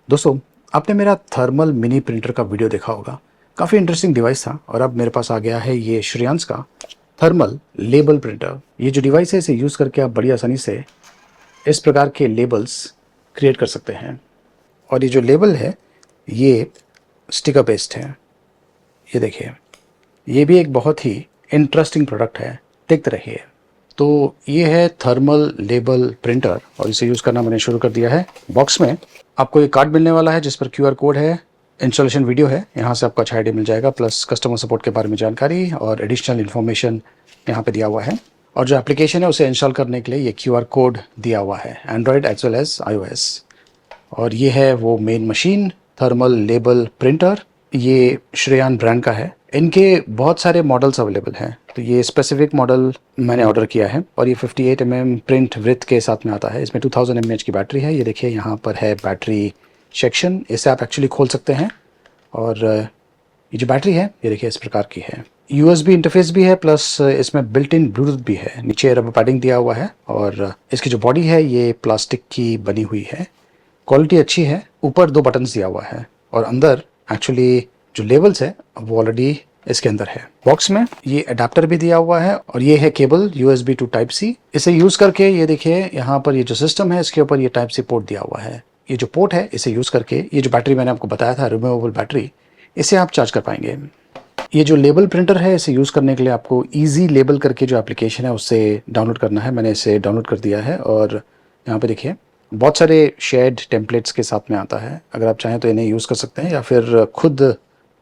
दोस्तों, आपने मेरा थर्मल मिनी प्रिंटर का वीडियो देखा होगा। काफ़ी इंटरेस्टिंग डिवाइस था और अब मेरे पास आ गया है ये श्रेयांश का थर्मल लेबल प्रिंटर। ये जो डिवाइस है इसे यूज़ करके आप बड़ी आसानी से इस प्रकार के लेबल्स क्रिएट कर सकते हैं। और ये जो लेबल है ये स्टिकर बेस्ड है। ये देखिए, ये भी एक बहुत ही इंटरेस्टिंग प्रोडक्ट है। देखते रहिए। तो ये है थर्मल लेबल प्रिंटर और इसे यूज़ करना मैंने शुरू कर दिया है। बॉक्स में आपको एक कार्ड मिलने वाला है जिस पर क्यूआर कोड है, इंस्टॉलेशन वीडियो है, यहाँ से आपको अच्छा आइडिया मिल जाएगा, प्लस कस्टमर सपोर्ट के बारे में जानकारी और एडिशनल इन्फॉर्मेशन यहाँ पे दिया हुआ है। और जो एप्लीकेशन है उसे इंस्टॉल करने के लिए ये क्यूआर कोड दिया हुआ है, Android as well as iOS। और ये है वो main machine, thermal label printer. ये श्रेयान ब्रांड का है। इनके बहुत सारे मॉडल्स अवेलेबल हैं, तो ये स्पेसिफिक मॉडल मैंने ऑर्डर किया है और ये 58 प्रिंट विड्थ के साथ में आता है। इसमें 2000 mAh की बैटरी है। ये देखिए, यहाँ पर है बैटरी सेक्शन, इसे आप एक्चुअली खोल सकते हैं। और ये जो बैटरी है ये देखिए इस प्रकार की है। USB इंटरफेस भी है, प्लस इसमें बिल्ट इन ब्लूटूथ भी है। नीचे रबर पैडिंग दिया हुआ है और इसकी जो बॉडी है ये प्लास्टिक की बनी हुई है। क्वालिटी अच्छी है। ऊपर 2 बटन्स दिया हुआ है और अंदर एक्चुअली जो लेबल्स है वो ऑलरेडी इसके अंदर है। बॉक्स में ये अडेप्टर भी दिया हुआ है और ये है cable USB to type C। इसे यूज करके ये देखिए, यहाँ पर ये जो सिस्टम है इसके ऊपर ये टाइप C पोर्ट दिया हुआ है। ये जो पोर्ट है इसे यूज करके ये जो बैटरी मैंने आपको बताया था, रिमूवेबल बैटरी, इसे आप चार्ज कर पाएंगे। ये जो लेबल प्रिंटर है इसे यूज़ करने के लिए आपको इजी लेबल करके जो एप्लीकेशन है उससे डाउनलोड करना है। मैंने इसे डाउनलोड कर दिया है और यहाँ पे देखिए बहुत सारे शेड टेम्पलेट्स के साथ में आता है। अगर आप चाहें तो इन्हें यूज़ कर सकते हैं या फिर खुद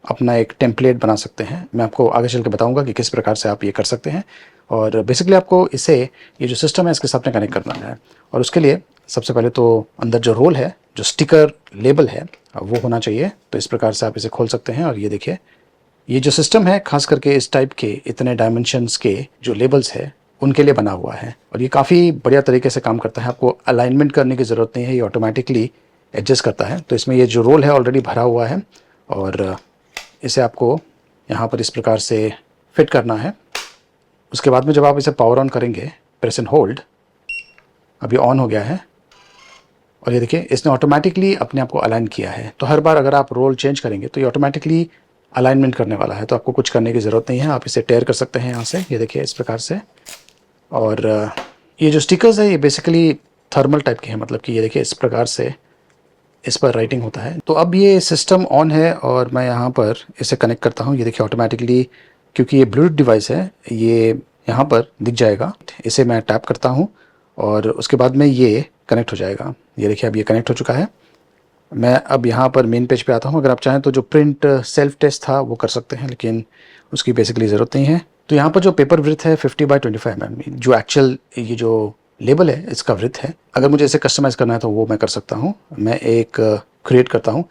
अपना एक टेम्पलेट बना सकते हैं। मैं आपको आगे चल के बताऊंगा कि किस प्रकार से आप ये कर सकते हैं। और बेसिकली आपको इसे, ये जो सिस्टम है इसके साथ में कनेक्ट करना है। और उसके लिए सबसे पहले तो अंदर जो रोल है, जो स्टिकर लेबल है, वो होना चाहिए। तो इस प्रकार से आप इसे खोल सकते हैं और ये देखिए, ये जो सिस्टम है खास करके इस टाइप के इतने डायमेंशंस के जो लेबल्स है उनके लिए बना हुआ है और ये काफ़ी बढ़िया तरीके से काम करता है। आपको अलाइनमेंट करने की ज़रूरत नहीं है, ये ऑटोमेटिकली एडजस्ट करता है। तो इसमें ये जो रोल है ऑलरेडी भरा हुआ है और इसे आपको यहाँ पर इस प्रकार से फिट करना है। उसके बाद में जब आप इसे पावर ऑन करेंगे, प्रेस एंड होल्ड, अभी ऑन हो गया है और ये देखिए इसने ऑटोमेटिकली अपने आप को अलाइन किया है। तो हर बार अगर आप रोल चेंज करेंगे तो ये ऑटोमेटिकली अलाइनमेंट करने वाला है। तो आपको कुछ करने की ज़रूरत नहीं है, आप इसे टेयर कर सकते हैं यहाँ से, ये देखिए इस प्रकार से। और ये जो स्टिकर्स है ये बेसिकली थर्मल टाइप के हैं, मतलब कि ये देखिए इस प्रकार से इस पर राइटिंग होता है। तो अब ये सिस्टम ऑन है और मैं यहाँ पर इसे कनेक्ट करता हूँ। ये देखिए ऑटोमेटिकली, क्योंकि ये ब्लूटूथ डिवाइस है, ये यहाँ पर दिख जाएगा। इसे मैं टैप करता हूँ और उसके बाद में ये कनेक्ट हो जाएगा। ये देखिए अब ये कनेक्ट हो चुका है। मैं अब यहाँ पर मेन पेज पे आता हूँ। अगर आप चाहें तो जो प्रिंट सेल्फ टेस्ट था वो कर सकते हैं, लेकिन उसकी बेसिकली ज़रूरत नहीं है। तो यहाँ पर जो पेपर विड्थ है 50x25 mm, जो एक्चुअल ये जो लेबल है इसका विड्थ है। अगर मुझे इसे कस्टमाइज़ करना है तो वो मैं कर सकता हूँ। मैं एक क्रिएट करता हूँ।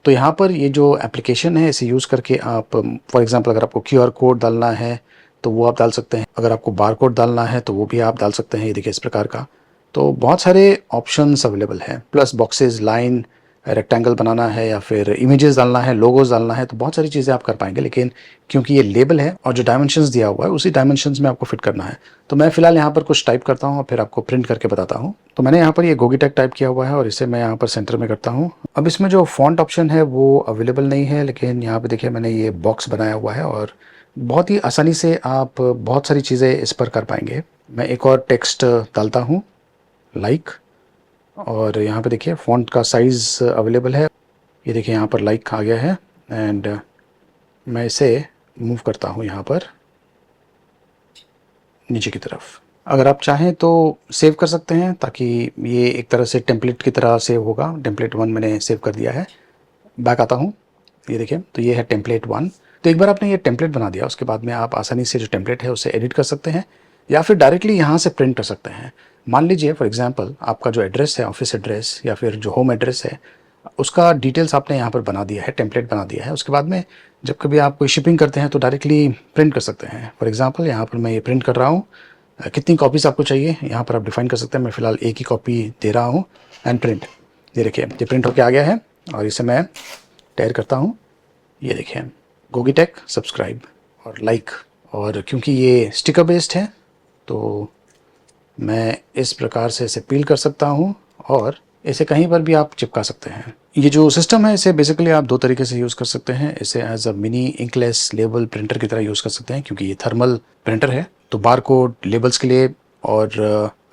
तो यहाँ पर ये जो एप्लीकेशन है इसे यूज़ करके आप, फॉर एग्जांपल अगर आपको QR कोड डालना है तो वो आप डाल सकते हैं। अगर आपको बार कोड डालना है तो वो भी आप डाल सकते हैं। ये देखिए इस प्रकार का। तो बहुत सारे ऑप्शंस अवेलेबल हैं, प्लस बॉक्सेस, लाइन, रेक्टेंगल बनाना है या फिर इमेजेस डालना है, लोगोस डालना है, तो बहुत सारी चीज़ें आप कर पाएंगे। लेकिन क्योंकि ये लेबल है और जो डायमेंशंस दिया हुआ है उसी डायमेंशंस में आपको फिट करना है। तो मैं फिलहाल यहाँ पर कुछ टाइप करता हूँ और फिर आपको प्रिंट करके बताता हूँ। तो मैंने यहाँ पर ये गोगीटेक टाइप किया हुआ है और इसे मैं यहाँ पर सेंटर में करता हूँ। अब इसमें जो फॉन्ट ऑप्शन है वो अवेलेबल नहीं है, लेकिन यहाँ पर देखिए मैंने ये बॉक्स बनाया हुआ है और बहुत ही आसानी से आप बहुत सारी चीज़ें इस पर कर पाएंगे। मैं एक और टेक्स्ट डालता हूँ, लाइक, और यहाँ पे देखिए फ़ॉन्ट का साइज़ अवेलेबल है। ये देखिए यहाँ पर लाइक आ गया है एंड मैं इसे मूव करता हूँ यहाँ पर नीचे की तरफ। अगर आप चाहें तो सेव कर सकते हैं, ताकि ये एक तरह से टेम्पलेट की तरह सेव होगा। टेम्पलेट 1 मैंने सेव कर दिया है। बैक आता हूँ, ये देखिए तो ये है टेम्पलेट 1। तो एक बार आपने ये टेम्पलेट बना दिया उसके बाद में आप आसानी से जो टेम्पलेट है उसे एडिट कर सकते हैं या फिर डायरेक्टली यहाँ से प्रिंट कर सकते हैं। मान लीजिए फॉर एग्जांपल आपका जो एड्रेस है, ऑफिस एड्रेस या फिर जो होम एड्रेस है, उसका डिटेल्स आपने यहाँ पर बना दिया है, टेम्पलेट बना दिया है। उसके बाद में जब कभी आप कोई शिपिंग करते हैं तो डायरेक्टली प्रिंट कर सकते हैं। फॉर एग्जांपल यहाँ पर मैं ये प्रिंट कर रहा हूँ। कितनी कॉपीज़ आपको चाहिए यहाँ पर आप डिफाइन कर सकते हैं। मैं फ़िलहाल एक ही कॉपी दे रहा हूँ एंड प्रिंट। ये देखिए ये प्रिंट होके आ गया है और इसे मैं टेयर करता हूँ। ये देखिए गोगीटेक सब्सक्राइब और लाइक। और क्योंकि ये स्टिकर बेस्ड है तो मैं इस प्रकार से इसे पील कर सकता हूँ और इसे कहीं पर भी आप चिपका सकते हैं। ये जो सिस्टम है इसे बेसिकली आप दो तरीके से यूज़ कर सकते हैं। इसे as a mini inkless label printer की तरह यूज़ कर सकते हैं क्योंकि ये थर्मल प्रिंटर है, तो बारकोड लेबल्स के लिए और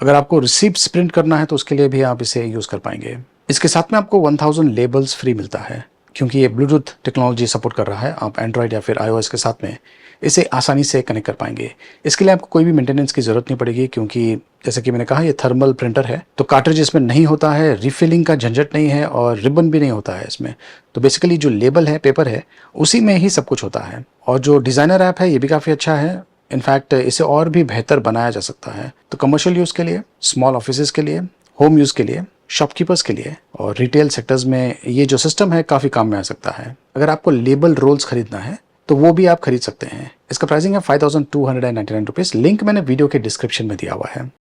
अगर आपको रिसिप्ट्स प्रिंट करना है तो उसके लिए भी आप इसे यूज़ कर पाएंगे। इसके साथ में आपको 1000 लेबल्स फ्री मिलता है क्योंकि ये ब्लूटूथ टेक्नोलॉजी सपोर्ट कर रहा है। आप एंड्रॉयड या फिर iOS के साथ में इसे आसानी से कनेक्ट कर पाएंगे। इसके लिए आपको कोई भी मेंटेनेंस की ज़रूरत नहीं पड़ेगी क्योंकि जैसे कि मैंने कहा ये थर्मल प्रिंटर है, तो कार्ट्रिज इसमें नहीं होता है, रिफिलिंग का झंझट नहीं है और रिबन भी नहीं होता है इसमें। तो बेसिकली जो लेबल है, पेपर है, उसी में ही सब कुछ होता है। और जो डिज़ाइनर ऐप है ये भी काफ़ी अच्छा है। इनफैक्ट इसे और भी बेहतर बनाया जा सकता है। तो कमर्शियल यूज़ के लिए, स्मॉल ऑफिसेज़ के लिए, होम यूज़ के लिए, शॉपकीपर्स के लिए और रिटेल सेक्टर्स में ये जो सिस्टम है काफ़ी काम में आ सकता है। अगर आपको लेबल रोल्स खरीदना है तो वो भी आप खरीद सकते हैं। इसका प्राइसिंग है 5299 रुपीज़। लिंक मैंने वीडियो के डिस्क्रिप्शन में दिया हुआ है।